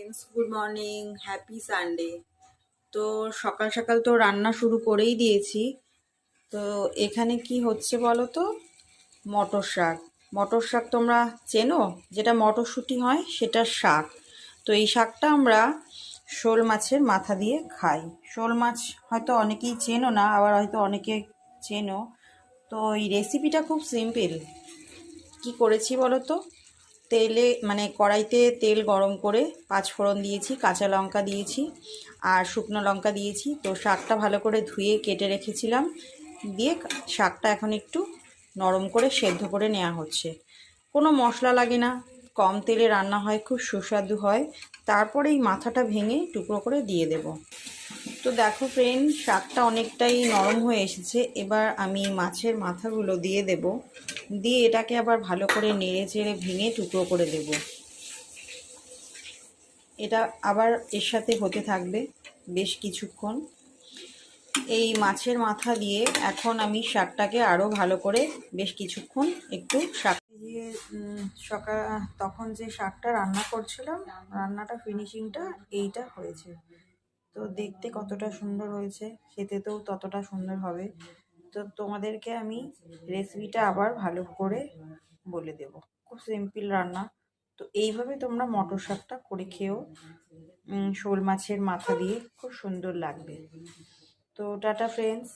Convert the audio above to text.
Friends, good morning, happy Sunday. তো সকাল সকাল তো রান্না শুরু করেই দিয়েছি। তো এখানে কি হচ্ছে বলো তো? মটর শাক। মটর শাক তোমরা চেনো? যেটা মটরশুঁটি হয় সেটার শাক। তো এই শাকটা আমরা শোল মাছের মাথা দিয়ে খাই। শোল মাছ হয়তো অনেকেই চেনো না, আবার হয়তো অনেকে চেনো। তো এই রেসিপিটা খুব সিম্পল। কি করেছি বলো তো? তেলে মানে কড়াইতে তেল গরম করে পাঁচফোড়ন দিয়েছি, কাঁচা লঙ্কা দিয়েছি আর শুকনো লঙ্কা দিয়েছি। তো শাকটা ভালো করে ধুয়ে কেটে রেখেছিলাম, দিয়ে শাকটা এখন একটু নরম করে সেদ্ধ করে নেওয়া হচ্ছে। কোনো মশলা লাগে না, কম তেলে রান্না হয়, খুব সুস্বাদু হয়। তারপরে এই মাথাটা ভেঙে টুকরো করে দিয়ে দেব। তো দেখো ফ্রেন্ড, শাকটা অনেকটাই নরম হয়ে এসেছে। এবার আমি মাছের মাথাগুলো দিয়ে দেব, দিয়ে এটাকে আবার ভালো করে নেড়ে চেড়ে ভেঙে টুকরো করে দেব। এটা আবার এর সাথে হতে থাকবে বেশ কিছুক্ষণ। এই মাছের মাথা দিয়ে এখন আমি শাকটাকে আরও ভালো করে বেশ কিছুক্ষণ একটু শাক দিয়ে সকাল তখন যে শাকটা রান্না করছিলাম, রান্নাটা ফিনিশিংটা এইটা হয়েছে। তো দেখতে কতটা সুন্দর হয়েছে, খেতে তো ততটা সুন্দর হবে। তো তোমাদেরকে আমি রেসিপিটা আবার ভালো করে বলে দেব। খুব সিম্পল রান্না। তো এইভাবে তোমরা মটর শাকটা করে খেও, শোল মাছের মাথা দিয়ে খুব সুন্দর লাগবে। তো টাটা ফ্রেন্ডস।